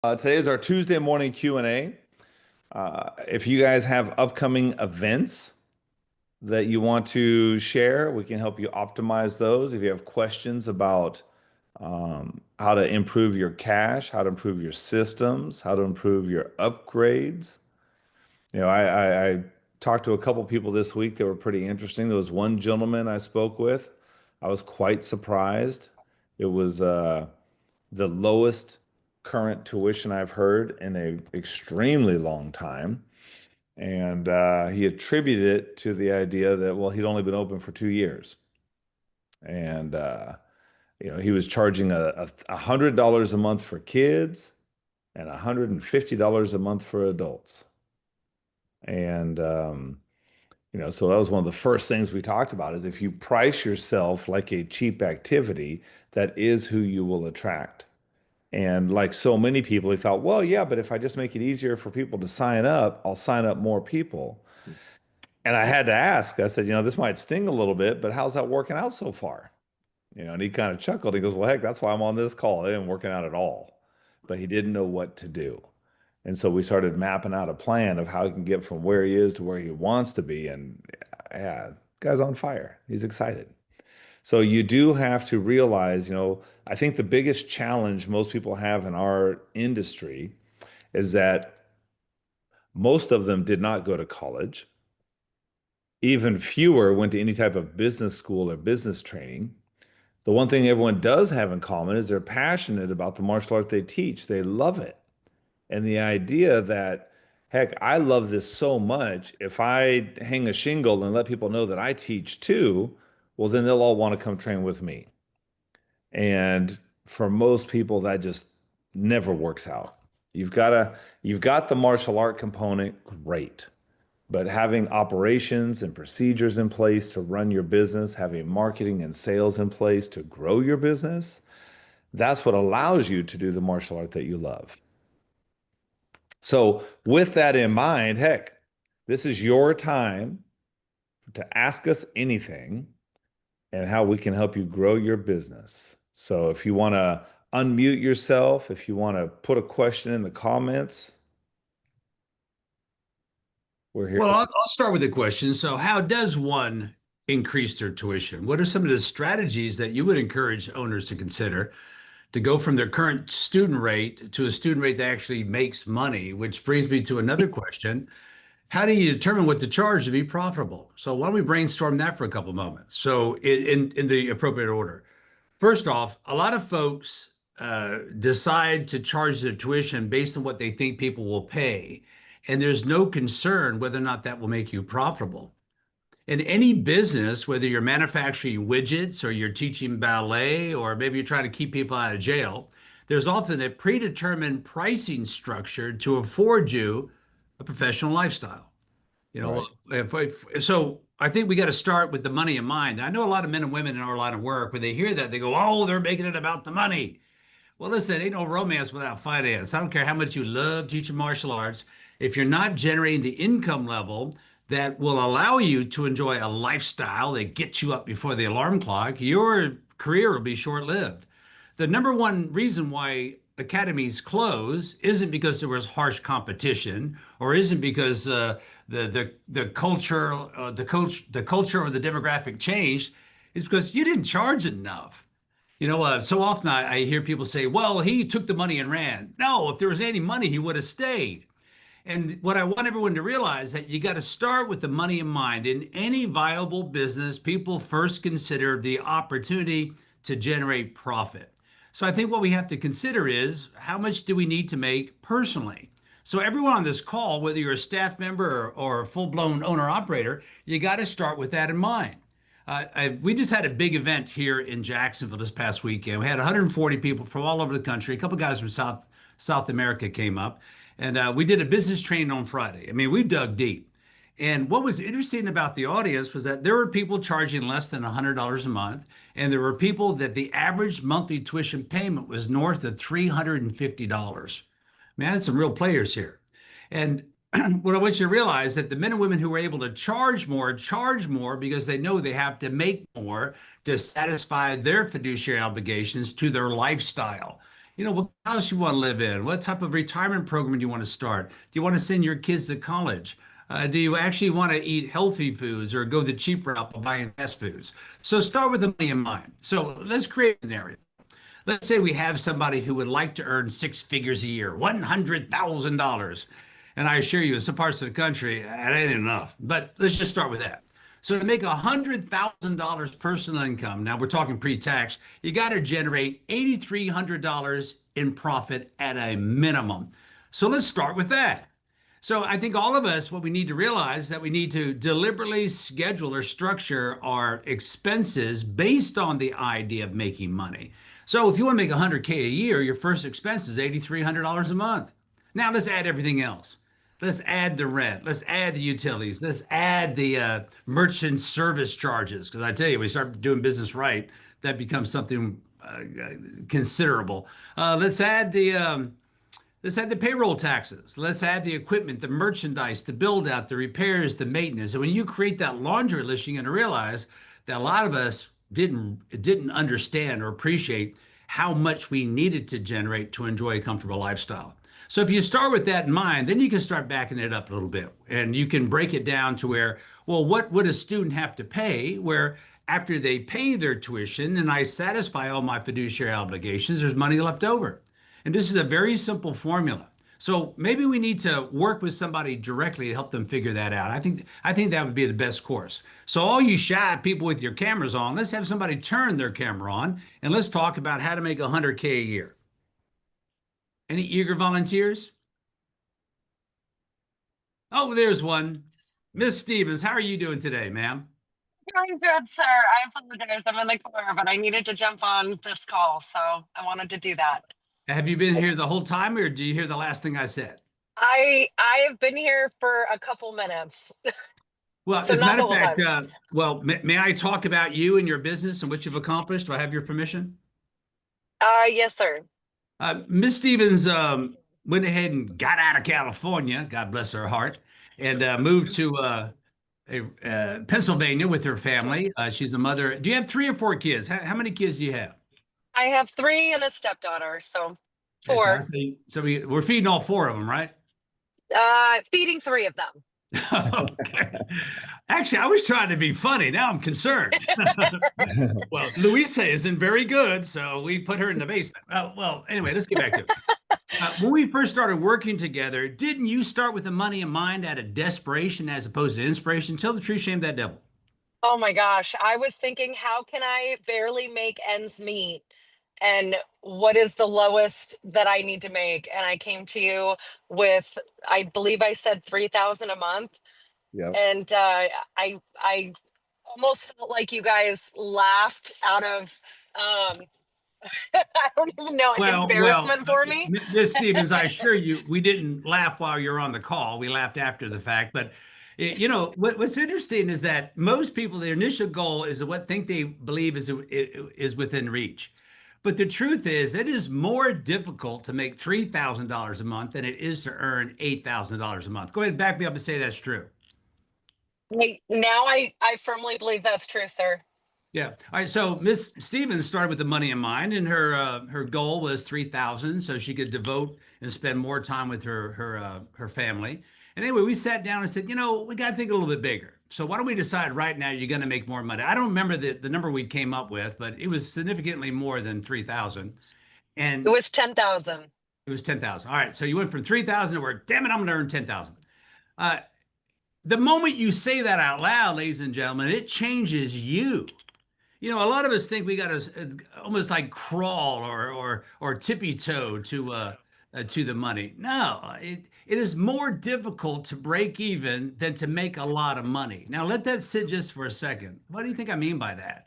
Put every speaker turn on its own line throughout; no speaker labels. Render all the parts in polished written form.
Today is our Tuesday morning Q&A. If you guys have upcoming events that you want to share, we can help you optimize those. If you have questions about how to improve your cash, how to improve your systems, how to improve your upgrades. I talked to a couple people this week that were pretty interesting. There was one gentleman I spoke with. I was quite surprised. It was the lowest current tuition I've heard in a extremely long time. And he attributed it to the idea that, well, he'd only been open for 2 years. And, he was charging $100 a month for kids and $150 a month for adults. And, so that was one of the first things we talked about is if you price yourself like a cheap activity, that is who you will attract. And like so many people, he thought, well, yeah, but if I just make it easier for people to sign up, I'll sign up more people. And I had to ask, I said, this might sting a little bit, but how's that working out so far? And he kind of chuckled. He goes, well, heck, that's why I'm on this call. It ain't working out at all. But he didn't know what to do. And so we started mapping out a plan of how he can get from where he is to where he wants to be. And yeah, guy's on fire. He's excited. So you do have to realize, I think the biggest challenge most people have in our industry is that most of them did not go to college. Even fewer went to any type of business school or business training. The one thing everyone does have in common is they're passionate about the martial art they teach. They love it. And the idea that, heck, I love this so much. If I hang a shingle and let people know that I teach too, well, then they'll all want to come train with me. And for most people, that just never works out. You've got the martial art component, great. But having operations and procedures in place to run your business, having marketing and sales in place to grow your business, that's what allows you to do the martial art that you love. So, with that in mind, heck, this is your time to ask us anything and how we can help you grow your business. So if you want to unmute yourself, if you want to put a question in the comments, we're here.
Well, I'll start with a question. So, how does one increase their tuition? What are some of the strategies that you would encourage owners to consider to go from their current student rate to a student rate that actually makes money? Which brings me to another question. How do you determine what to charge to be profitable? So, why don't we brainstorm that for a couple of moments? So, in the appropriate order. First off, a lot of folks decide to charge their tuition based on what they think people will pay. And there's no concern whether or not that will make you profitable. In any business, whether you're manufacturing widgets or you're teaching ballet or maybe you're trying to keep people out of jail, there's often a predetermined pricing structure to afford you a professional lifestyle. You know,
Right.
so I think we got to start with the money in mind. I know a lot of men and women in our line of work, when they hear that, they go, oh, they're making it about the money. Well, listen, ain't no romance without finance. I don't care how much you love teaching martial arts. If you're not generating the income level that will allow you to enjoy a lifestyle that gets you up before the alarm clock, your career will be short-lived. The number one reason why academies close isn't because there was harsh competition or isn't because the culture the culture or the demographic changed. It's because you didn't charge enough. So often I hear people say, well, he took the money and ran. No, if there was any money, he would have stayed. And what I want everyone to realize that you got to start with the money in mind. In any viable business, people first consider the opportunity to generate profit. So I think what we have to consider is how much do we need to make personally? So everyone on this call, whether you're a staff member or a full-blown owner operator, you got to start with that in mind. We just had a big event here in Jacksonville this past weekend. We had 140 people from all over the country. A couple guys from South America came up, and we did a business training on Friday. I mean, we dug deep. And what was interesting about the audience was that there were people charging less than $100 a month, and there were people that the average monthly tuition payment was north of $350. Man, I had some real players here. And what I want you to realize that the men and women who are able to charge more because they know they have to make more to satisfy their fiduciary obligations to their lifestyle. what house you want to live in, what type of retirement program do you want to start? Do you want to send your kids to college? Do you actually want to eat healthy foods or go the cheap route by buying fast foods? So start with the money in mind. So let's create an area. Let's say we have somebody who would like to earn six figures a year, $100,000. And I assure you, in some parts of the country, that ain't enough. But let's just start with that. So to make $100,000 personal income, now we're talking pre-tax, you got to generate $8,300 in profit at a minimum. So let's start with that. So I think all of us, what we need to realize is that we need to deliberately schedule or structure our expenses based on the idea of making money. So if you want to make 100K a year, your first expense is $8,300 a month. Now let's add everything else. Let's add the rent. Let's add the utilities. Let's add the merchant service charges. Because I tell you, we start doing business right, that becomes something considerable. Let's add the payroll taxes. Let's add the equipment, the merchandise, the build out, the repairs, the maintenance. And when you create that laundry list, you're going to realize that a lot of us didn't understand or appreciate how much we needed to generate to enjoy a comfortable lifestyle. So if you start with that in mind, then you can start backing it up a little bit, and you can break it down to where, well, what would a student have to pay? Where after they pay their tuition and I satisfy all my fiduciary obligations, there's money left over. And this is a very simple formula. So maybe we need to work with somebody directly to help them figure that out. I think that would be the best course. So all you shy people with your cameras on, let's have somebody turn their camera on and let's talk about how to make 100K a year. Any eager volunteers? Oh, there's one. Miss Stevens, how are you doing today, ma'am?
Doing good, sir. I apologize. I'm in the car, but I needed to jump on this call, so I wanted to do that.
Have you been here the whole time, or do you hear the last thing I said?
I have been here for a couple minutes,
Well,
so
as a
not
matter
the
of
whole
fact,
time.
may I talk about you and your business and what you've accomplished? Do I have your permission?
Yes, sir.
Miss Stevens went ahead and got out of California, God bless her heart, and moved to Pennsylvania with her family. She's a mother. Do you have three or four kids? How many kids do you have?
I have three and a stepdaughter, so
Okay, so I
four.
say, we're feeding all four of them, right?
Feeding three of them.
Okay. Actually, I was trying to be funny. Now I'm concerned. Well, Louisa isn't very good, so we put her in the basement. Well, anyway, let's get back to it. When we first started working together, didn't you start with the money in mind out of desperation as opposed to inspiration? Tell the truth, shame that devil.
Oh my gosh, I was thinking, how can I barely make ends meet? And what is the lowest that I need to make? And I came to you with, I believe I said 3,000 a month.
Yep.
And I almost felt like you guys laughed out of um I don't even know, embarrassment for me.
Ms. Stevens, I assure you, we didn't laugh while you're on the call. We laughed after the fact. But what's interesting is that most people, their initial goal is what think they believe is within reach. But the truth is, it is more difficult to make $3,000 a month than it is to earn $8,000 a month. Go ahead, back me up and say that's true.
Now I firmly believe that's true, sir.
Yeah. All right. So Miss Stevens started with the money in mind, and her goal was 3,000, so she could devote and spend more time with her family. And anyway, we sat down and said, we got to think a little bit bigger. So why don't we decide right now you're going to make more money? I don't remember the number we came up with, but it was significantly more than 3,000,
It
and
was 10,000.
it was 10,000. All right. So you went from 3,000 to where, damn it, I'm going to earn 10,000. Uh, the moment you say that out loud, ladies and gentlemen, it changes you. A lot of us think we got to almost like crawl or tippy toe to the money. No, it is more difficult to break even than to make a lot of money. Now let that sit just for a second. What do you think I mean by that?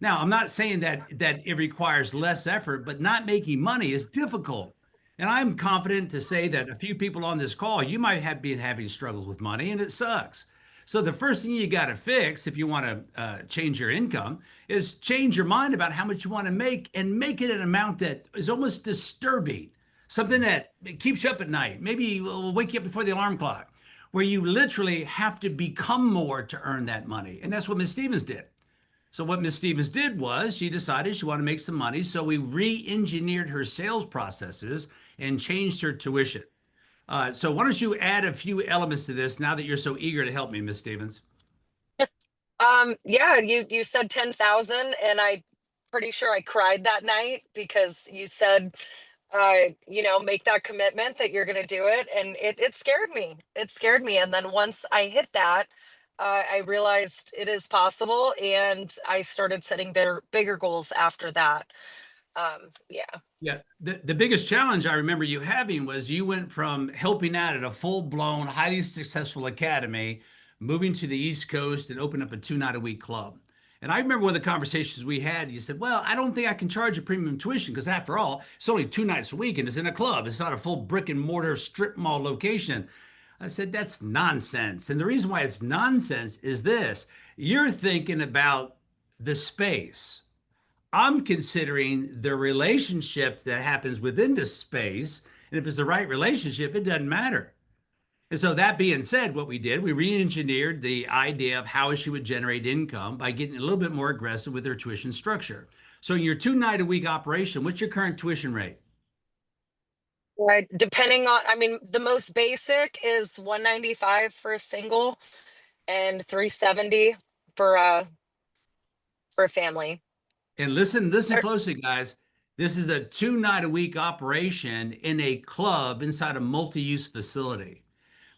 Now, I'm not saying that it requires less effort, but not making money is difficult. And I'm confident to say that a few people on this call, you might have been having struggles with money, and it sucks. So the first thing you got to fix if you want to change your income is change your mind about how much you want to make and make it an amount that is almost disturbing, something that keeps you up at night. Maybe will wake you up before the alarm clock, where you literally have to become more to earn that money. And that's what Ms. Stevens did. So what Miss Stevens did was she decided she wanted to make some money. So we re-engineered her sales processes and changed her tuition. So why don't you add a few elements to this now that you're so eager to help me, Miss Stevens?
Yeah, you said 10,000 and I pretty sure I cried that night because you said make that commitment that you're going to do it and it scared me. It scared me and then once I hit that I realized it is possible and I started setting bigger goals after that. Yeah.
Yeah, the biggest challenge I remember you having was you went from helping out at a full-blown, highly successful academy, moving to the East Coast and opening up a two-night-a-week club. And I remember one of the conversations we had, you said, well, I don't think I can charge a premium tuition because after all, it's only 2 nights a week and it's in a club. It's not a full brick and mortar strip mall location. I said, that's nonsense. And the reason why it's nonsense is this, you're thinking about the space. I'm considering the relationship that happens within the space. And if it's the right relationship, it doesn't matter. And so, that being said, what we did, we re engineered the idea of how she would generate income by getting a little bit more aggressive with her tuition structure. So, in your 2 night a week operation, what's your current tuition rate?
Right. Depending on, I mean, the most basic is 195 for a single and 370 for for a family.
And listen
Er,
closely, guys. This is a 2 night a week operation in a club inside a multi use facility.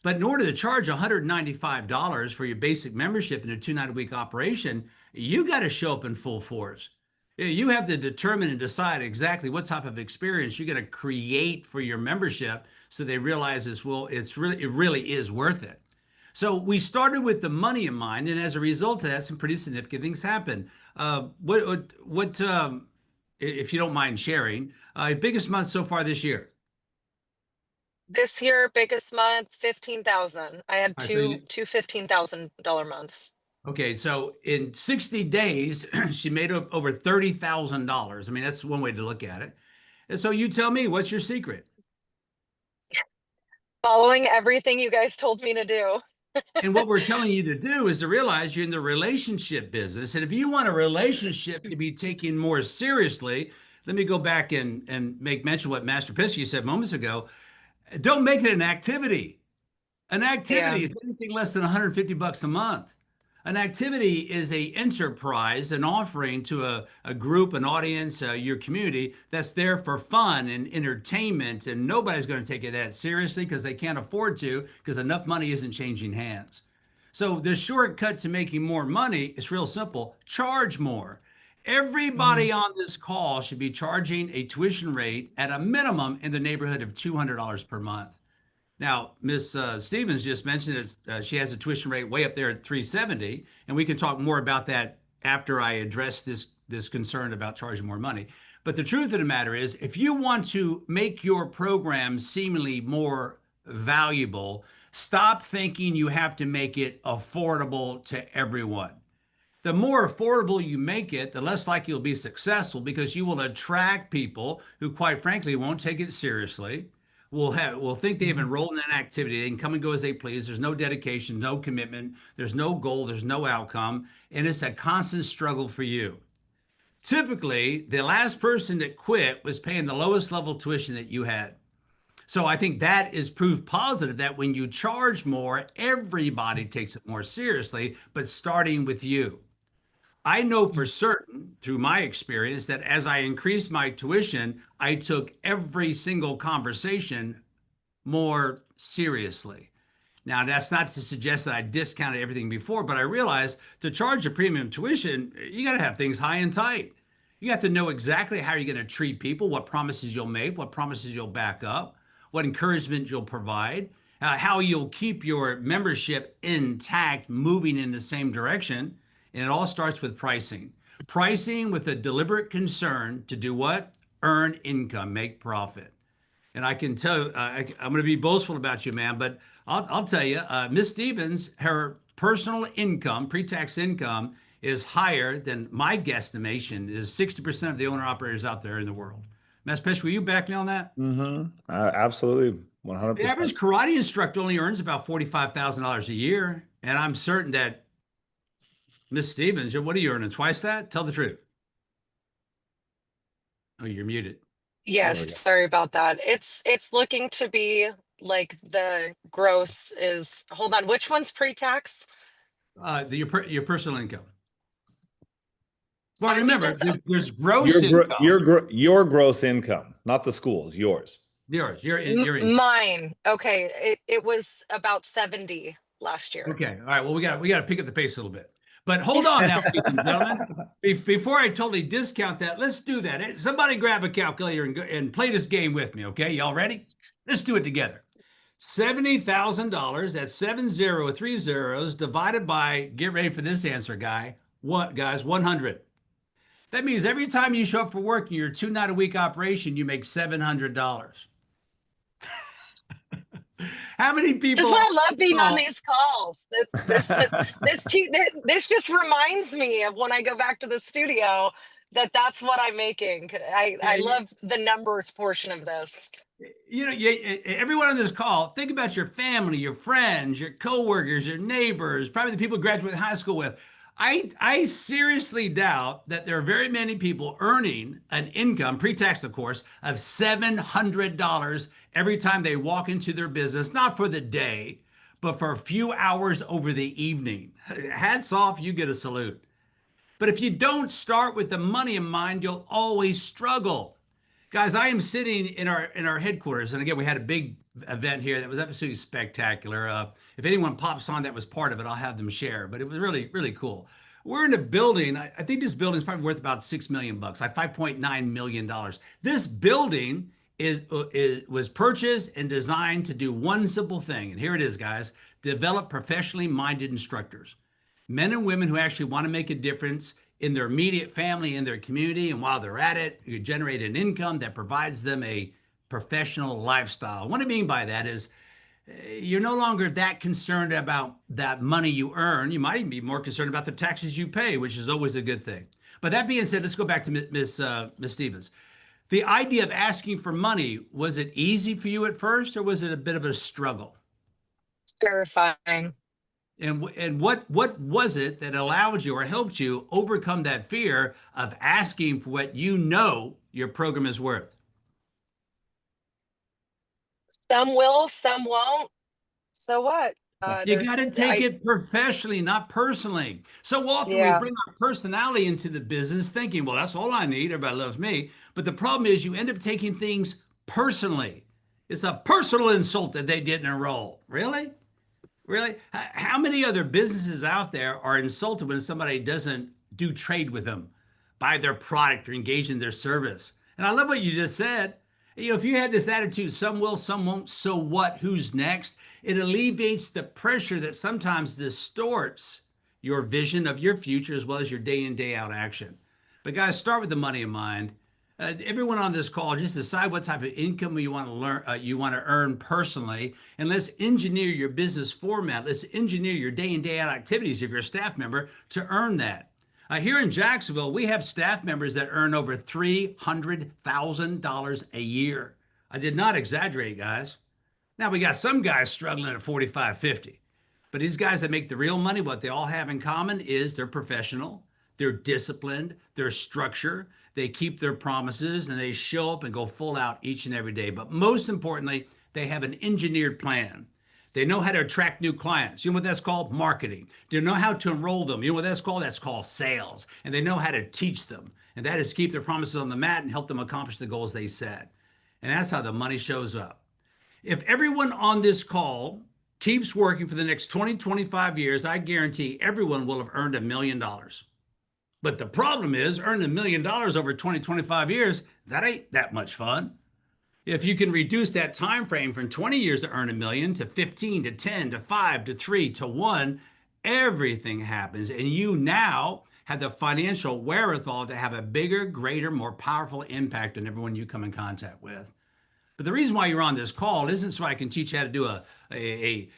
But in order to charge $195 for your basic membership in a 2 night a week operation, you got to show up in full force. You have to determine and decide exactly what type of experience you're going to create for your membership so they realize this will it really is worth it. So we started with the money in mind, and as a result of that, some pretty significant things happened. If you don't mind sharing, biggest month so far this year?
this year, biggest month, 15,000. I had
All right, so
two $15,000 months.
okay, so in 60 days, she made over $30,000. I mean, that's one way to look at it. And so you tell me, what's your secret?
Following everything you guys told me to do.
And what we're telling you to do is to realize you're in the relationship business. And if you want a relationship to be taken more seriously, let me go back and make mention what Master Pisky said moments ago. Don't make it an activity. An
Yeah.
activity is anything less than 150 bucks a month. An activity is a enterprise, an offering to a group, an audience, your community that's there for fun and entertainment. And nobody's going to take it that seriously because they can't afford to because enough money isn't changing hands. So the shortcut to making more money is real simple. Charge more.
Mhm.
Everybody on this call should be charging a tuition rate at a minimum in the neighborhood of $200 per month. Now, Ms. Stevens just mentioned she has a tuition rate way up there at 370, and we can talk more about that after I address this concern about charging more money. But the truth of the matter is, if you want to make your program seemingly more valuable, stop thinking you have to make it affordable to everyone. The more affordable you make it, the less likely you'll be successful because you will attract people who, quite frankly, won't take it seriously. Will think they've
Mhm.
enrolled in an activity. They can come and go as they please. There's no dedication, no commitment. There's no goal. There's no outcome, and it's a constant struggle for you. Typically, the last person that quit was paying the lowest level tuition that you had. So I think that is proof positive that when you charge more, everybody takes it more seriously, but starting with you. I know for certain through my experience that as I increased my tuition, I took every single conversation more seriously. Now, that's not to suggest that I discounted everything before, but I realized to charge a premium tuition, you got to have things high and tight. You have to know exactly how you're going to treat people, what promises you'll make, what promises you'll back up, what encouragement you'll provide, how you'll keep your membership intact, moving in the same direction. And it all starts with pricing. Pricing with a deliberate concern to do what? Earn income, make profit. And I can tell, I'm going to be boastful about you, man, but I'll tell you, Miss Stevens, her personal income, pre-tax income, is higher than my guesstimation is 60% of the owner operators out there in the world. Mass Pesh, will you back me on that?
Absolutely,
The
100%.
average karate instructor only earns about $45,000 a year, and I'm certain that Miss Stevens, what are you earning? Twice that? Tell the truth. Oh, you're muted.
There we
Yes,
go.
sorry about that. It's looking to be like the gross is, hold on, which one's pre-tax?
Your personal income. Well,
I think
remember,
just
there's gross income.
Your gross income, not the school's, yours.
Yours, your income.
mine. Okay, it was about 70 last year.
Okay. All right. Well, we got to pick up the pace a little bit. But hold on now, ladies and gentlemen. Before I totally discount that, let's do that. Somebody grab a calculator and play this game with me. Okay. Y'all ready? Let's do it together. $70,000. That's 70 zeros divided by, get ready for this answer, guys, 100. That means every time you show up for work in your 2 night a week operation, you make $700. How many
This is
people
why
on
I love
this
being on
call?
these calls. This just reminds me of when I go back to the studio that's what I'm making. I
Yeah,
love the numbers portion of this.
everyone on this call, think about your family, your friends, your coworkers, your neighbors, probably the people you graduated high school with. I seriously doubt that there are very many people earning an income, pre-tax, of course, of $700 every time they walk into their business, not for the day, but for a few hours over the evening. Hats off, you get a salute. But if you don't start with the money in mind, you'll always struggle. Guys, I am sitting in our headquarters, and again, we had a big event here that was absolutely spectacular. If anyone pops on that was part of it, I'll have them share. But it was really, really cool. We're in a building. I think this building is probably worth about $6 million, like $5.9 million. This building was purchased and designed to do one simple thing, and here it is, guys: develop professionally minded instructors, men and women who actually want to make a difference in their immediate family, in their community, and while they're at it, you generate an income that provides them a professional lifestyle. What I mean by that is you're no longer that concerned about that money you earn. You might even be more concerned about the taxes you pay, which is always a good thing. But that being said, let's go back to Miss Stevens. The idea of asking for money, was it easy for you at first, or was it a bit of a struggle?
Terrifying.
And what was it that allowed you or helped you overcome that fear of asking for what you know your program is worth?
Some will, some won't. So what?
You got to
There's
take
I
it professionally, not personally. So often we
Yeah.
bring our personality into the business thinking, well, that's all I need. Everybody loves me. But the problem is you end up taking things personally. It's a personal insult that they didn't enroll. Really? Really? How many other businesses out there are insulted when somebody doesn't do trade with them, buy their product or engage in their service? And I love what you just said. If you had this attitude, some will, some won't, so what? Who's next? It alleviates the pressure that sometimes distorts your vision of your future as well as your day in, day out action. But guys, start with the money in mind. Everyone on this call, just decide what type of income you want to learn, you want to earn personally, and let's engineer your business format. Let's engineer your day in day out activities if you're a staff member to earn that. Here in Jacksonville, we have staff members that earn over $300,000 a year. I did not exaggerate, guys. Now we got some guys struggling at 45, 50. But these guys that make the real money, what they all have in common is they're professional, they're disciplined, they're structured, they keep their promises, and they show up and go full out each and every day. But most importantly, they have an engineered plan. They know how to attract new clients. You know what that's called? Marketing. They know how to enroll them. You know what that's called? That's called sales. And they know how to teach them. And that is keep their promises on the mat and help them accomplish the goals they set. And that's how the money shows up. If everyone on this call keeps working for the next 20, 25 years, I guarantee everyone will have earned $1 million. But the problem is earning $1 million over 20, 25 years, that ain't that much fun. If you can reduce that time frame from 20 years to earn $1 million to 15 to 10 to 5 to 3 to 1, everything happens. And you now have the financial wherewithal to have a bigger, greater, more powerful impact on everyone you come in contact with. But the reason why you're on this call isn't so I can teach you how to do a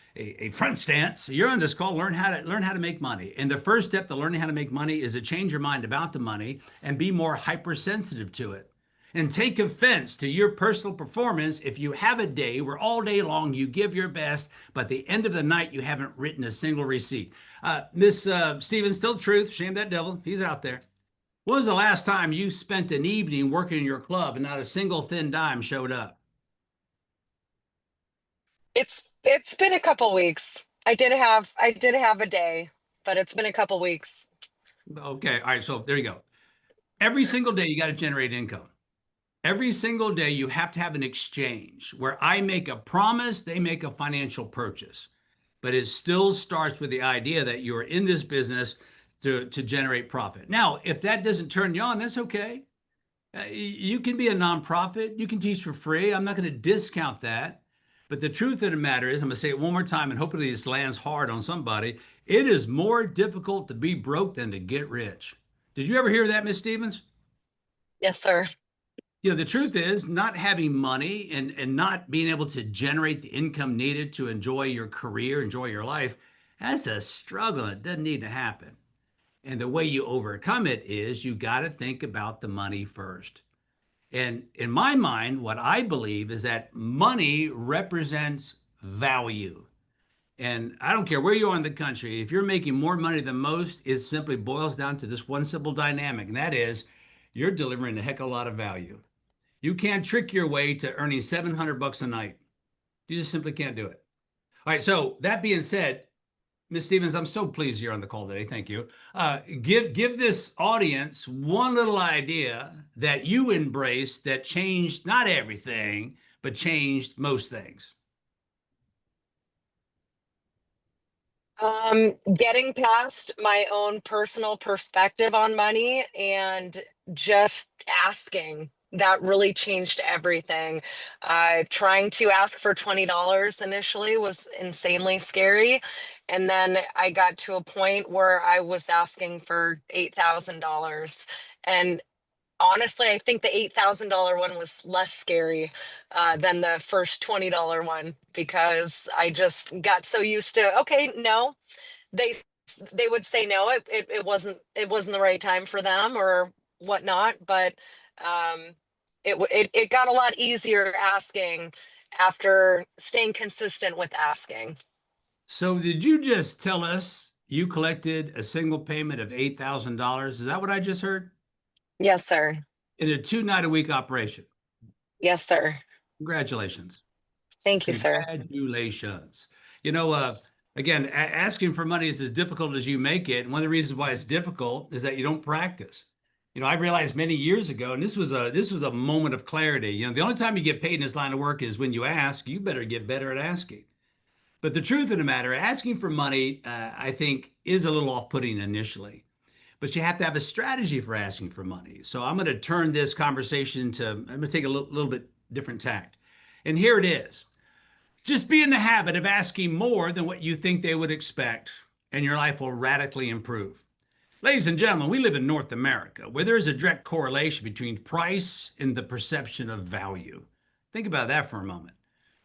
front stance. You're on this call, learn how to make money. And the first step to learning how to make money is to change your mind about the money and be more hypersensitive to it. and take offense to your personal performance if you have a day where all day long you give your best, but at the end of the night you haven't written a single receipt. Miss Stevens, still the truth, shame that devil, he's out there. When was the last time you spent an evening working in your club and not a single thin dime showed up?
It's been a couple weeks. I did have a day, but it's been a couple weeks.
Okay, all right, so there you go. Every single day you got to generate income. Every single day you have to have an exchange where I make a promise, they make a financial purchase. But it still starts with the idea that you're in this business to generate profit. Now, if that doesn't turn you on, that's okay. You can be a nonprofit, you can teach for free. I'm not going to discount that. But the truth of the matter is, I'm going to say it one more time, and hopefully this lands hard on somebody. It is more difficult to be broke than to get rich. Did you ever hear that, Miss Stevens?
Yes, sir.
The truth is, not having money and not being able to generate the income needed to enjoy your career, enjoy your life, that's a struggle. And it doesn't need to happen. And the way you overcome it is you got to think about the money first. And in my mind, what I believe is that money represents value. And I don't care where you are in the country, if you're making more money than most, it simply boils down to this one simple dynamic, and that is you're delivering a heck of a lot of value. You can't trick your way to earning 700 bucks a night. You just simply can't do it. All right. So that being said, Ms. Stevens, I'm so pleased you're on the call today. Thank you. Give this audience one little idea that you embraced that changed not everything, but changed most things.
Getting past my own personal perspective on money and just asking. That really changed everything. Trying to ask for $20 initially was insanely scary. And then I got to a point where I was asking for $8,000. And honestly, I think the $8,000 one was less scary than the first $20 one because I just got so used to, okay, no, they they would say no, it wasn't the right time for them or whatnot, but um, it got a lot easier asking after staying consistent with asking.
So did you just tell us you collected a single payment of $8,000? Is that what I just heard?
Yes, sir.
In a 2 night a week operation.
Yes, sir.
Congratulations.
Thank you, sir.
Congratulations. You know, again, asking for money is as difficult as you make it. And one of the reasons why it's difficult is that you don't practice. I realized many years ago, and this was a moment of clarity. The only time you get paid in this line of work is when you ask. You better get better at asking. But the truth of the matter, asking for money, I think, is a little off-putting initially. But you have to have a strategy for asking for money. So I'm going to turn this conversation to, I'm going to take a little bit different tact. And here it is. Just be in the habit of asking more than what you think they would expect, and your life will radically improve. Ladies and gentlemen, we live in North America where there is a direct correlation between price and the perception of value. Think about that for a moment.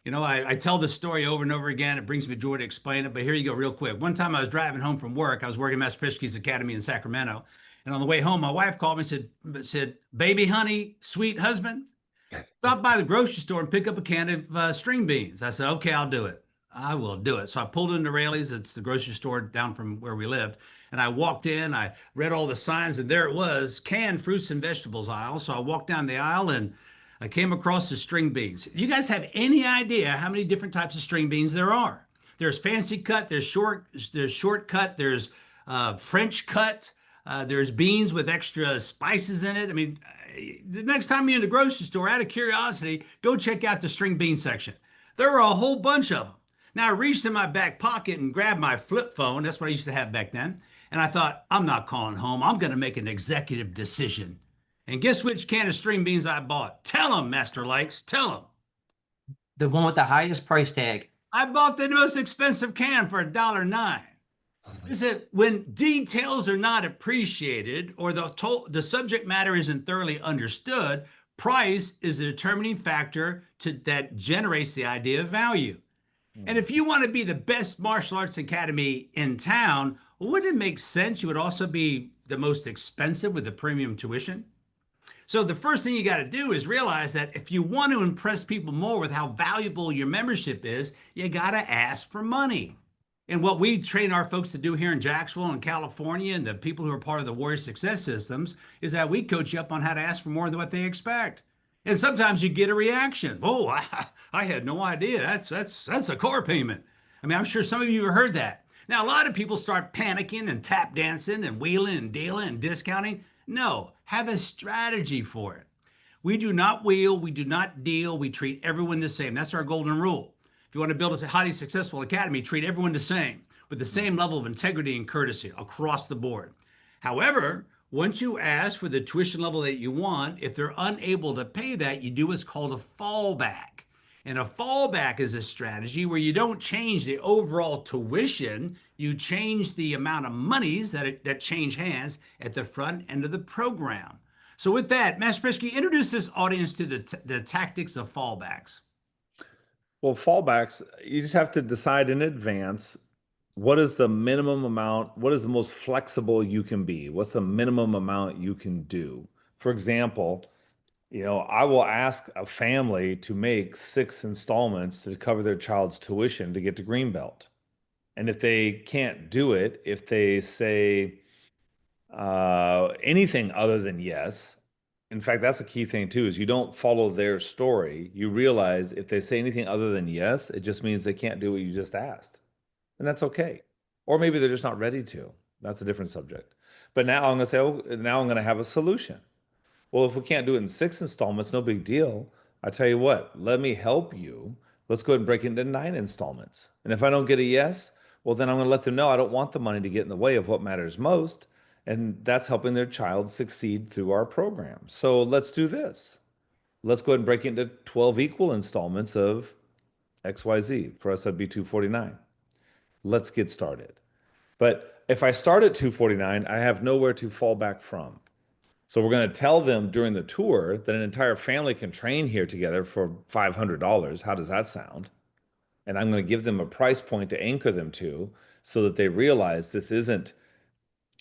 I tell this story over and over again. It brings me joy to explain it, but here you go, real quick. One time I was driving home from work. I was working at Master Pischke's Academy in Sacramento. And on the way home, my wife called me and said, baby, honey, sweet husband, stop by the grocery store and pick up a can of string beans. I said, okay, I'll do it. I will do it. So I pulled into Raley's. It's the grocery store down from where we lived. And I walked in, I read all the signs, and there it was, canned fruits and vegetables aisle. So I walked down the aisle and I came across the string beans. You guys have any idea how many different types of string beans there are? There's fancy cut, there's short cut, there's French cut, there's beans with extra spices in it. I mean, the next time you're in the grocery store, out of curiosity, go check out the string bean section. There are a whole bunch of them. Now I reached in my back pocket and grabbed my flip phone. That's what I used to have back then. And I thought, I'm not calling home. I'm going to make an executive decision. And guess which can of string beans I bought? Tell them, Master Likes. Tell them.
The one with the highest price tag.
I bought the most expensive can for $1.09. I said, when details are not appreciated or the subject matter isn't thoroughly understood, price is a determining factor that generates the idea of value. And if you want to be the best martial arts academy in town, wouldn't it make sense you would also be the most expensive with the premium tuition? So the first thing you got to do is realize that if you want to impress people more with how valuable your membership is, you got to ask for money. And what we train our folks to do here in Jacksonville and California and the people who are part of the Warrior Success Systems is that we coach you up on how to ask for more than what they expect. And sometimes you get a reaction. Oh, I had no idea. That's a core payment. I mean, I'm sure some of you have heard that. Now, a lot of people start panicking and tap dancing and wheeling and dealing and discounting. No, have a strategy for it. We do not wheel, we do not deal, we treat everyone the same. That's our golden rule. If you want to build a highly successful academy, treat everyone the same with the same level of integrity and courtesy across the board. However, once you ask for the tuition level that you want, if they're unable to pay that, you do what's called a fallback. And a fallback is a strategy where you don't change the overall tuition, you change the amount of monies that change hands at the front end of the program. So with that, Master Prisky, introduce this audience to the tactics of fallbacks.
Well, fallbacks, you just have to decide in advance what is the minimum amount, what is the most flexible you can be? What's the minimum amount you can do? For example, I will ask a family to make 6 installments to cover their child's tuition to get to Greenbelt. And if they can't do it, if they say anything other than yes, in fact, that's the key thing too, is you don't follow their story. You realize if they say anything other than yes, it just means they can't do what you just asked. And that's okay. Or maybe they're just not ready to. That's a different subject. But now I'm going to say, oh, now I'm going to have a solution. Well, if we can't do it in 6 installments, no big deal. I tell you what, let me help you. Let's go ahead and break it into 9 installments. And if I don't get a yes, well, then I'm going to let them know I don't want the money to get in the way of what matters most. And that's helping their child succeed through our program. So let's do this. Let's go ahead and break it into 12 equal installments of XYZ. For us, that'd be 249. Let's get started. But if I start at 249, I have nowhere to fall back from. So we're going to tell them during the tour that an entire family can train here together for $500. How does that sound? And I'm going to give them a price point to anchor them to so that they realize this isn't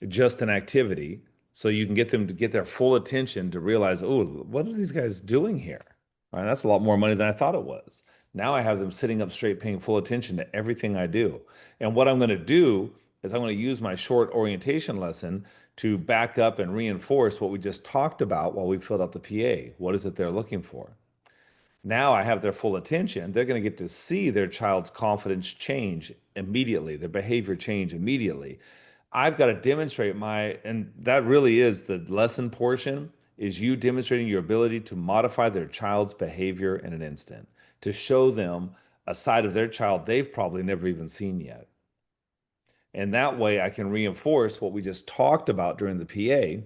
just an activity. So you can get them to get their full attention to realize, oh, what are these guys doing here? All right, that's a lot more money than I thought it was. Now I have them sitting up straight, paying full attention to everything I do. And what I'm going to do is I'm going to use my short orientation lesson to back up and reinforce what we just talked about while we filled out the PA. What is it they're looking for? Now I have their full attention. They're going to get to see their child's confidence change immediately, their behavior change immediately. I've got to demonstrate and that really is the lesson portion, is you demonstrating your ability to modify their child's behavior in an instant, to show them a side of their child they've probably never even seen yet. And that way I can reinforce what we just talked about during the PA.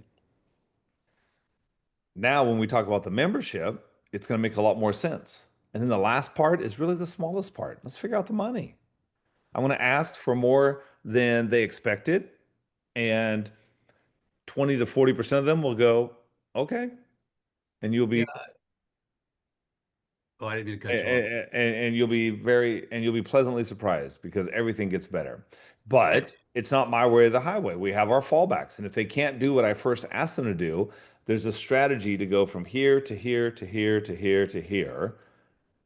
Now, when we talk about the membership, it's going to make a lot more sense. And then the last part is really the smallest part. Let's figure out the money. I want to ask for more than they expected. And 20 to 40% of them will go, okay. And you'll be
Oh, I didn't mean to cut you off.
and you'll be pleasantly surprised because everything gets better. But it's not my way or the highway. We have our fallbacks. And if they can't do what I first asked them to do, there's a strategy to go from here to here to here to here to here,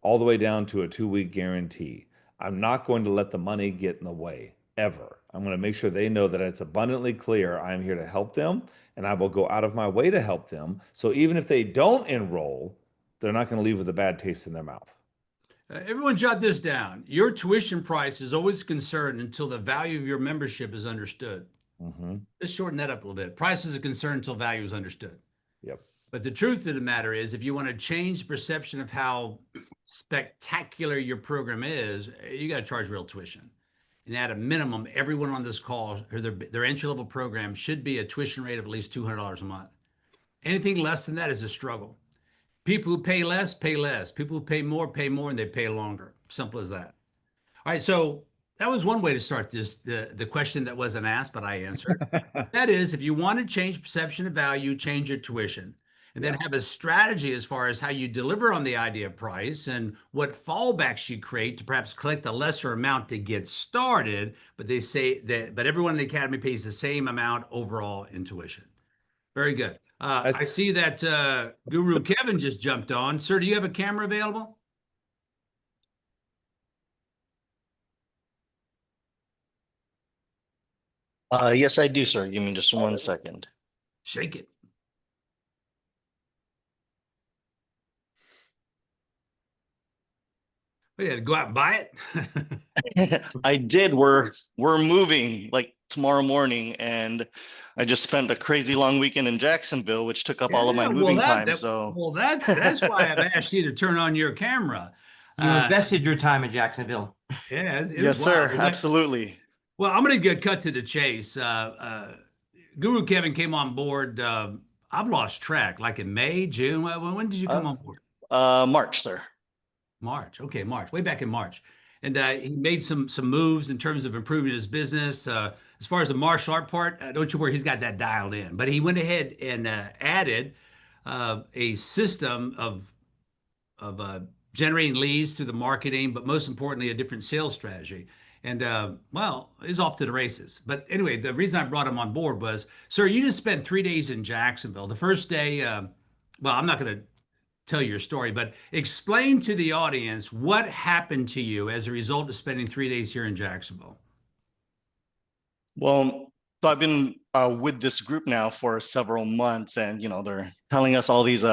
all the way down to a 2-week guarantee. I'm not going to let the money get in the way ever. I'm going to make sure they know that it's abundantly clear I'm here to help them and I will go out of my way to help them. So even if they don't enroll, they're not going to leave with a bad taste in their mouth.
Everyone jot this down. Your tuition price is always concerned until the value of your membership is understood. Let's shorten that up a little bit. Price is a concern until value is understood.
Yep.
But the truth of the matter is, if you want to change the perception of how spectacular your program is, you got to charge real tuition. And at a minimum, everyone on this call, or their entry-level program should be a tuition rate of at least $200 a month. Anything less than that is a struggle. People who pay less, pay less. People who pay more, and they pay longer. Simple as that. All right, so that was one way to start this, the question that wasn't asked, but I answered. That is, if you want to change perception of value, change your tuition. And then have a strategy as far as how you deliver on the idea of price and what fallbacks you create to perhaps collect a lesser amount to get started, but everyone in the academy pays the same amount overall in tuition. Very good. I see that Guru Kevin just jumped on. Sir, do you have a camera available?
Yes, I do, sir. Give me just 1 second.
Shake it. We had to go out and buy it.
I did. We're moving like tomorrow morning, and I just spent a crazy long weekend in Jacksonville, which took up all of my
Yeah, well,
moving time.
that's why I've asked you to turn on your camera.
You invested your time in Jacksonville.
Yeah, it was
Yes, sir.
wild.
Absolutely.
Well, I'm going to get cut to the chase. Guru Kevin came on board. I've lost track, like in May, June. When did you come on board?
March, sir.
March. Okay, March. Way back in March. And he made some moves in terms of improving his business. As far as the martial art part, don't you worry, he's got that dialed in. But he went ahead and added a system of generating leads through the marketing, but most importantly, a different sales strategy. And well, he's off to the races. But anyway, the reason I brought him on board was, sir, you just spent 3 days in Jacksonville. The first day, well, I'm not going to tell your story, but explain to the audience what happened to you as a result of spending 3 days here in Jacksonville.
Well, so I've been with this group now for several months, and they're telling us all these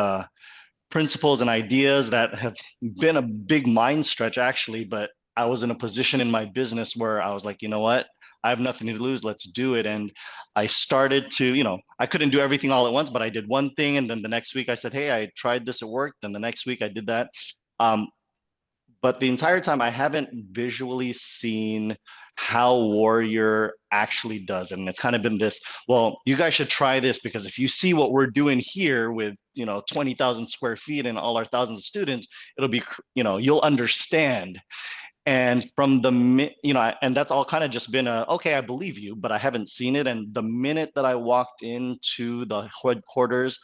principles and ideas that have been a big mind stretch actually, but I was in a position in my business where I was like, you know what? I have nothing to lose. Let's do it. And I started to, I couldn't do everything all at once, but I did one thing. And then the next week I said, hey, I tried this, it worked. Then the next week I did that. But the entire time I haven't visually seen how Warrior actually does. And it's kind of been this, well, you guys should try this, because if you see what we're doing here with, 20,000 square feet and all our thousands of students, it'll be, you'll understand. And from and that's all kind of just been okay, I believe you, but I haven't seen it. And the minute that I walked into the headquarters,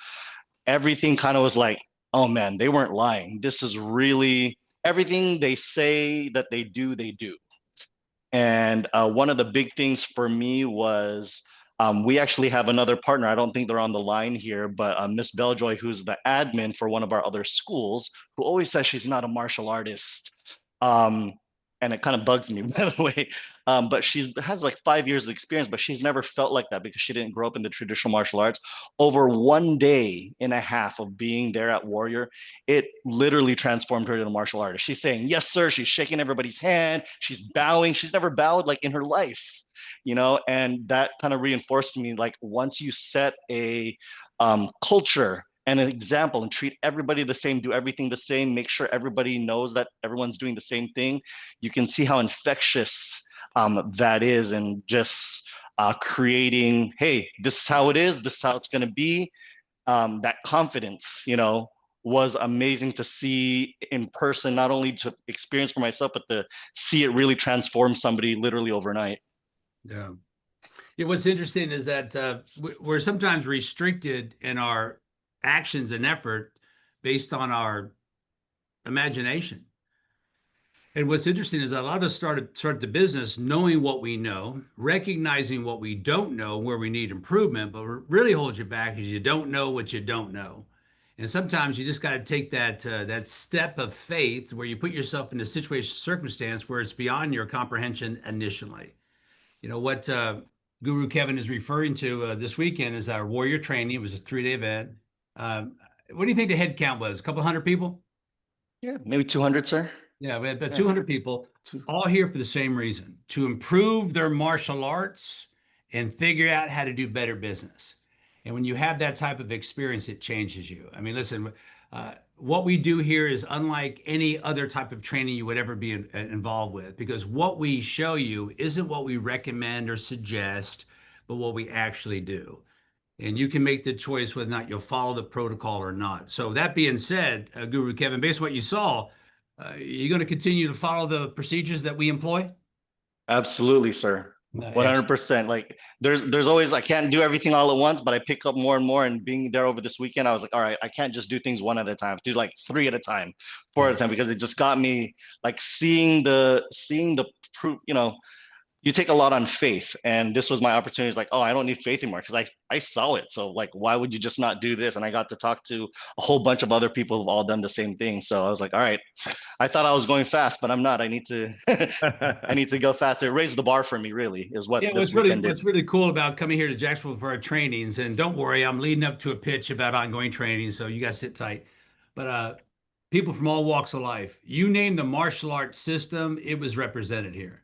everything kind of was like, oh man, they weren't lying. This is really everything they say that they do, they do. And one of the big things for me was we actually have another partner. I don't think they're on the line here, but Miss Beljoy, who's the admin for one of our other schools, who always says she's not a martial artist. And it kind of bugs me, by the way. But she has like 5 years of experience, but she's never felt like that because she didn't grow up in the traditional martial arts. Over 1 day and a half of being there at Warrior, it literally transformed her into a martial artist. She's saying, yes, sir. She's shaking everybody's hand. She's bowing. She's never bowed like in her life, and that kind of reinforced to me, like once you set a culture and an example and treat everybody the same, do everything the same, make sure everybody knows that everyone's doing the same thing, you can see how infectious that is, and just creating, hey, this is how it is, this is how it's going to be. That confidence, was amazing to see in person, not only to experience for myself, but to see it really transform somebody literally overnight.
Yeah. Yeah, what's interesting is that we're sometimes restricted in our actions and effort based on our imagination. And what's interesting is that a lot of us start the business knowing what we know, recognizing what we don't know, where we need improvement, but what really holds you back is you don't know what you don't know. And sometimes you just got to take that step of faith where you put yourself in a situation, circumstance where it's beyond your comprehension initially. What Guru Kevin is referring to this weekend is our Warrior training. It was a 3-day event. What do you think the head count was? A couple hundred people?
Yeah, maybe 200, sir.
Yeah, we had about 200 people, all here for the same reason, to improve their martial arts and figure out how to do better business. And when you have that type of experience, it changes you. I mean, listen, what we do here is unlike any other type of training you would ever be involved with, because what we show you isn't what we recommend or suggest, but what we actually do. And you can make the choice whether or not you'll follow the protocol or not. So that being said, Guru Kevin, based on what you saw, you're going to continue to follow the procedures that we employ?
Absolutely, sir. 100%. Like there's always, I can't do everything all at once, but I pick up more and more. And being there over this weekend, I was like, all right, I can't just do things one at a time. Do like 3 at a time, 4 at a time, because it just got me like seeing the proof, you take a lot on faith, and this was my opportunity. It's like, oh, I don't need faith anymore because I saw it. So like, why would you just not do this? And I got to talk to a whole bunch of other people who've all done the same thing. So I was like, all right, I thought I was going fast, but I'm not. I need to I need to go faster. It raised the bar for me, really, is what
Yeah,
this weekend did.
what's really cool about coming here to Jacksonville for our trainings, and don't worry, I'm leading up to a pitch about ongoing training, so you guys sit tight. But people from all walks of life, you name the martial arts system, it was represented here.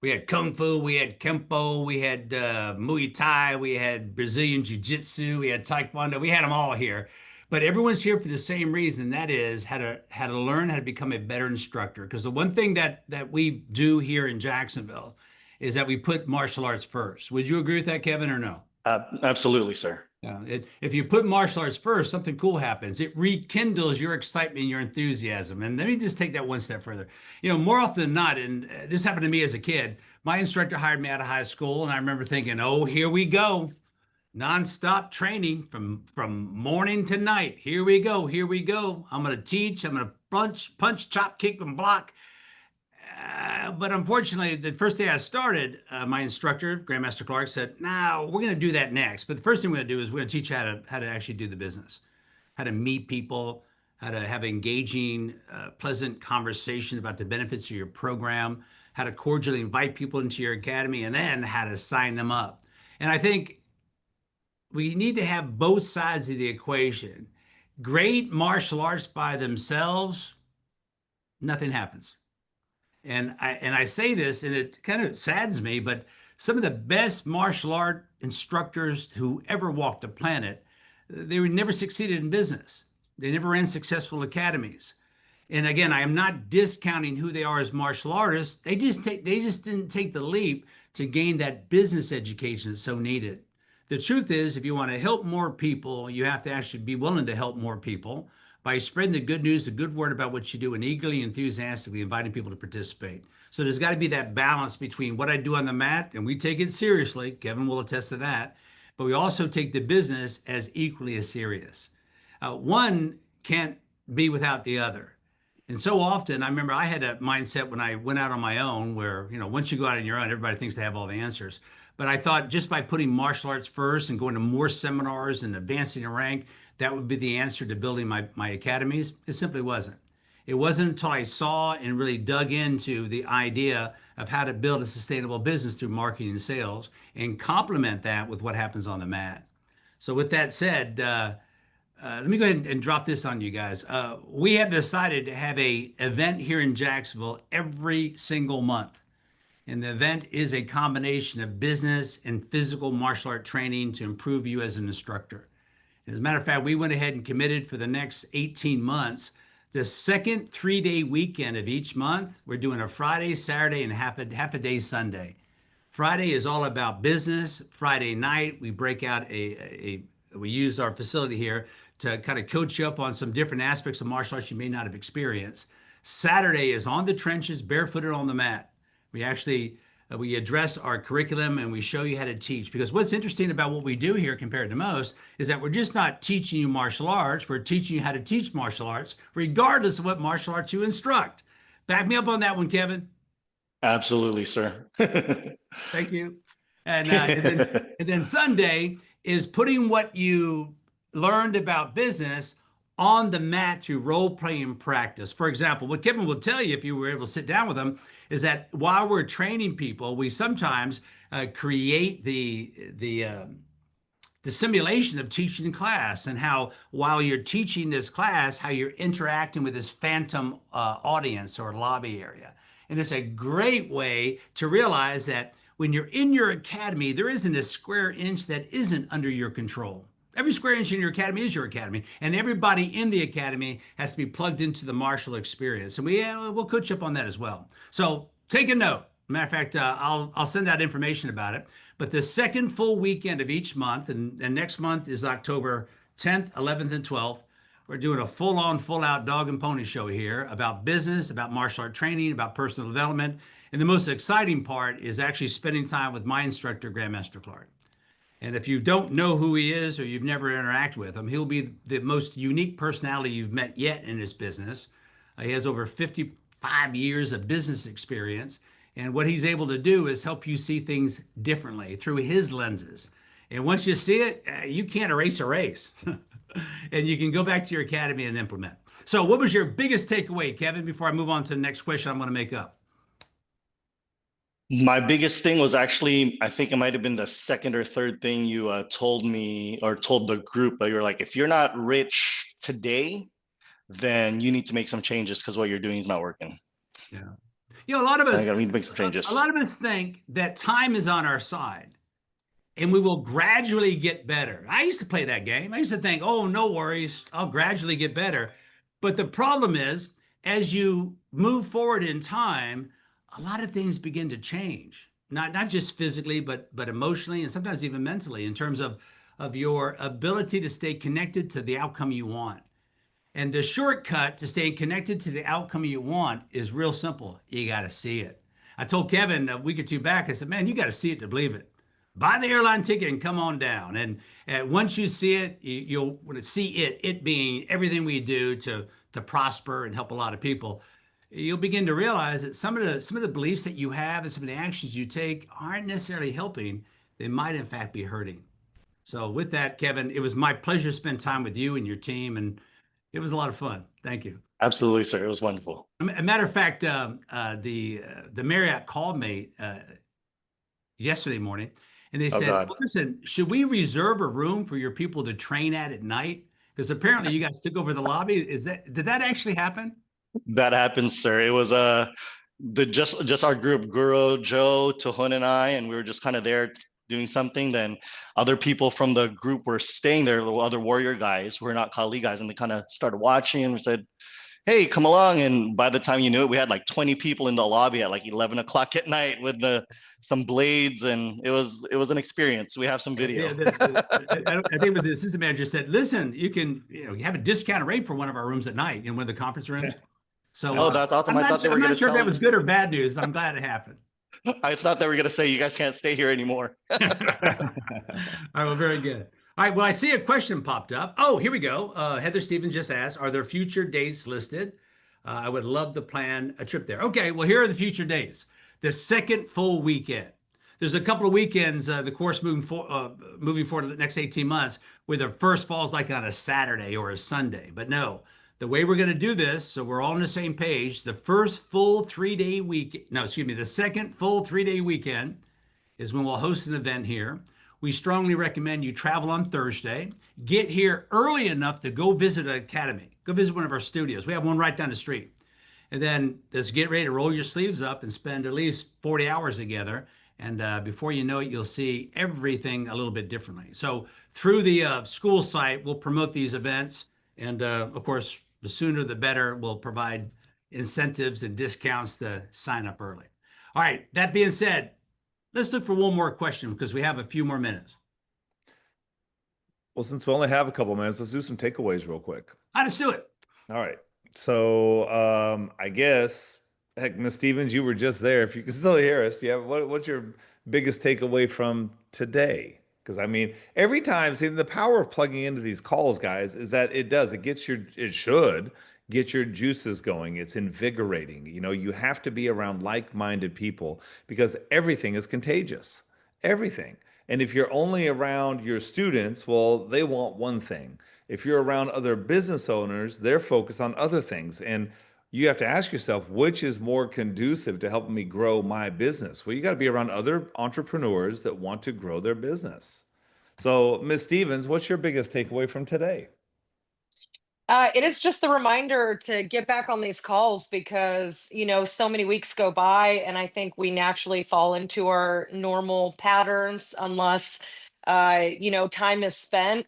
We had Kung Fu, we had Kempo, we had Muay Thai, we had Brazilian Jiu Jitsu, we had Taekwondo, we had them all here. But everyone's here for the same reason, that is how to learn how to become a better instructor. Because the one thing that we do here in Jacksonville is that we put martial arts first. Would you agree with that, Kevin, or no?
Absolutely, sir.
Yeah, if you put martial arts first, something cool happens. It rekindles your excitement, your enthusiasm. And let me just take that one step further. More often than not, and this happened to me as a kid, my instructor hired me out of high school, and I remember thinking, "Oh, here we go, nonstop training from morning to night. Here we go, here we go. I'm going to teach. I'm going to punch, chop, kick, and block." But unfortunately, the first day I started, my instructor, Grandmaster Clark, said, "No, we're going to do that next. But the first thing we're going to do is we're going to teach you how to actually do the business, how to meet people, how to have engaging, pleasant conversation about the benefits of your program, how to cordially invite people into your academy, and then how to sign them up." And I think we need to have both sides of the equation. Great martial arts by themselves, nothing happens. And I say this, and it kind of saddens me, but some of the best martial art instructors who ever walked the planet, they were never succeeded in business. They never ran successful academies. And again, I am not discounting who they are as martial artists. They just didn't take the leap to gain that business education that's so needed. The truth is, if you want to help more people, you have to actually be willing to help more people by spreading the good news, the good word about what you do, and eagerly, enthusiastically inviting people to participate. So there's got to be that balance between what I do on the mat, and we take it seriously. Kevin will attest to that. But we also take the business as equally as serious. One can't be without the other. And so often, I remember I had a mindset when I went out on my own where, once you go out on your own, everybody thinks they have all the answers. But I thought just by putting martial arts first and going to more seminars and advancing in rank, that would be the answer to building my academies. It simply wasn't. It wasn't until I saw and really dug into the idea of how to build a sustainable business through marketing and sales and complement that with what happens on the mat. So with that said, let me go ahead and drop this on you guys. We have decided to have a event here in Jacksonville every single month. And the event is a combination of business and physical martial art training to improve you as an instructor. As a matter of fact, we went ahead and committed for the next 18 months. The second 3-day weekend of each month, we're doing a Friday, Saturday, and half a day Sunday. Friday is all about business. Friday night, we break out we use our facility here to kind of coach you up on some different aspects of martial arts you may not have experienced. Saturday is on the trenches, barefooted on the mat. We address our curriculum and we show you how to teach. Because what's interesting about what we do here compared to most is that we're just not teaching you martial arts, we're teaching you how to teach martial arts, regardless of what martial arts you instruct. Back me up on that one, Kevin.
Absolutely, sir.
Thank you. And then Sunday is putting what you learned about business on the mat through role playing practice. For example, what Kevin will tell you if you were able to sit down with him is that while we're training people, we sometimes create the simulation of teaching class, and how while you're teaching this class, how you're interacting with this phantom audience or lobby area. And it's a great way to realize that when you're in your academy, there isn't a square inch that isn't under your control. Every square inch in your academy is your academy, and everybody in the academy has to be plugged into the martial experience. And we'll coach up on that as well. So take a note. Matter of fact, I'll send out information about it. But the second full weekend of each month, and next month is October 10th, 11th, and 12th, we're doing a full-on, full-out dog and pony show here about business, about martial art training, about personal development. And the most exciting part is actually spending time with my instructor, Grandmaster Clark. And if you don't know who he is or you've never interacted with him, he'll be the most unique personality you've met yet in this business. He has over 55 years of business experience. And what he's able to do is help you see things differently through his lenses. And once you see it, you can't erase a race. And you can go back to your academy and implement. So, what was your biggest takeaway, Kevin, before I move on to the next question I'm going to make up?
My biggest thing was actually, I think it might have been the second or third thing you told me or told the group, but you're like, if you're not rich today, then you need to make some changes because what you're doing is not working.
Yeah. You know, a lot of
I
us,
think I need to make some changes.
a lot of us think that time is on our side and we will gradually get better. I used to play that game. I used to think, oh, no worries, I'll gradually get better. But the problem is, as you move forward in time, a lot of things begin to change. Not just physically, but emotionally and sometimes even mentally, in terms of your ability to stay connected to the outcome you want. And the shortcut to staying connected to the outcome you want is real simple. You got to see it. I told Kevin a week or two back, I said, man, you got to see it to believe it. Buy the airline ticket and come on down. And once you see it, you'll see it being everything we do to prosper and help a lot of people. You'll begin to realize that some of the beliefs that you have and some of the actions you take aren't necessarily helping. They might in fact be hurting. So with that, Kevin, it was my pleasure to spend time with you and your team, and it was a lot of fun. Thank you.
Absolutely, sir. It was wonderful.
A matter of fact, the Marriott called me yesterday morning, and they
Oh
said,
God.
well, "Listen, should we reserve a room for your people to train at night? Because apparently you guys took over the lobby. Did that actually happen?"
That happened, sir. It was the just our group, Guru, Joe, Tohon, and I, and we were just kind of there doing something. Then other people from the group were staying there, the other warrior guys who are not Kali guys, and they kind of started watching and we said, hey, come along. And by the time you knew it, we had like 20 people in the lobby at like 11 o'clock at night with some blades, and it was an experience. We have some video.
Yeah, I think it was the assistant manager said, "Listen, you have a discounted rate for one of our rooms at night in one of the conference rooms." So
Oh, that's awesome.
I'm
I thought
not
they were
I'm
going
not
to
sure if
tell
that was
you.
good or bad news, but I'm glad it happened.
I thought they were going to say you guys can't stay here anymore.
All right, well, very good. All right, well, I see a question popped up. Oh, here we go. Heather Stevens just asked, "Are there future dates listed? I would love to plan a trip there." Okay, well, here are the future dates. The second full weekend. There's a couple of weekends, the course moving forward the next 18 months, where the first falls like on a Saturday or a Sunday. But no, the way we're going to do this, so we're all on the same page, the first full 3-day week, no, excuse me, the second full 3-day weekend is when we'll host an event here. We strongly recommend you travel on Thursday, get here early enough to go visit an academy, go visit one of our studios. We have one right down the street. And then just get ready to roll your sleeves up and spend at least 40 hours together. And before you know it, you'll see everything a little bit differently. So through the school site, we'll promote these events. And of course, the sooner the better. We'll provide incentives and discounts to sign up early. All right, that being said, let's look for one more question because we have a few more minutes.
Well, since we only have a couple minutes, let's do some takeaways real quick.
Let's do it.
All right. So I guess, heck, Miss Stevens, you were just there. If you can still hear us, yeah. What's your biggest takeaway from today? Because I mean, every time, see, the power of plugging into these calls, guys, is that it should get your juices going. It's invigorating. You know, you have to be around like-minded people because everything is contagious. Everything. And if you're only around your students, well, they want one thing. If you're around other business owners, they're focused on other things. And you have to ask yourself, which is more conducive to helping me grow my business? Well, you got to be around other entrepreneurs that want to grow their business. So, Ms. Stevens, what's your biggest takeaway from today?
It is just a reminder to get back on these calls because, so many weeks go by and I think we naturally fall into our normal patterns unless, time is spent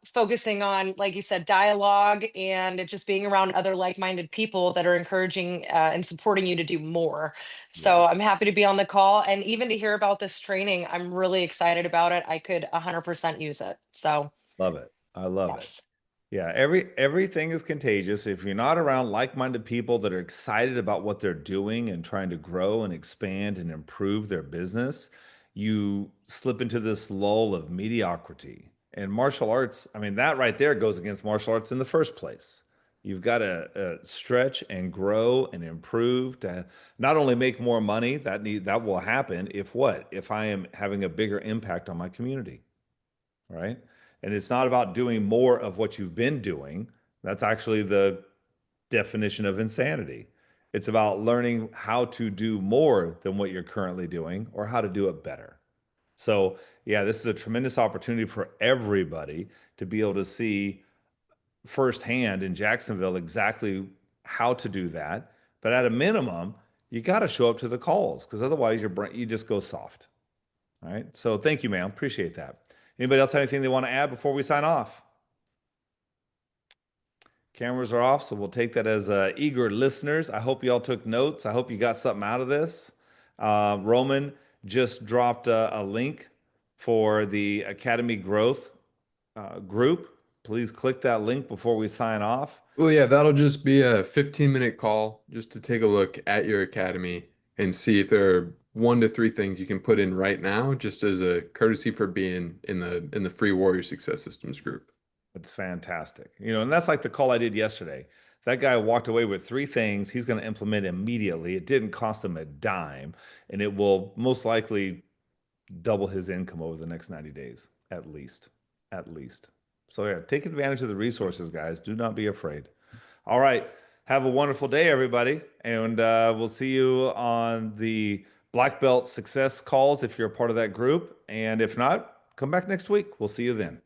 focusing on, like you said, dialogue and it just being around other like-minded people that are encouraging and supporting you to do more.
Yeah,
So I'm happy to be on the call and even to hear about this training. I'm really excited about it. I could 100% use it. So,
love it. I love it.
yes.
Yeah, everything is contagious. If you're not around like-minded people that are excited about what they're doing and trying to grow and expand and improve their business, you slip into this lull of mediocrity. And martial arts, I mean, that right there goes against martial arts in the first place. You've got to stretch and grow and improve to not only make more money, that will happen if what? If I am having a bigger impact on my community, right? And it's not about doing more of what you've been doing. That's actually the definition of insanity. It's about learning how to do more than what you're currently doing or how to do it better. So, yeah, this is a tremendous opportunity for everybody to be able to see firsthand in Jacksonville exactly how to do that. But at a minimum, you got to show up to the calls because otherwise your brain you just go soft. All right. So thank you, ma'am. Appreciate that. Anybody else have anything they want to add before we sign off? Cameras are off, so we'll take that as eager listeners. I hope you all took notes. I hope you got something out of this. Roman just dropped a link for the Academy Growth group. Please click that link before we sign off.
Well, yeah, that'll just be a 15-minute call just to take a look at your academy and see if there are 1 to 3 things you can put in right now, just as a courtesy for being in the free Warrior Success Systems group.
It's fantastic. And that's like the call I did yesterday. That guy walked away with 3 things he's going to implement immediately. It didn't cost him a dime, and it will most likely double his income over the next 90 days, at least. At least. So, yeah, take advantage of the resources, guys. Do not be afraid. All right. Have a wonderful day, everybody. And we'll see you on the Black Belt Success calls if you're a part of that group. And if not, come back next week. We'll see you then.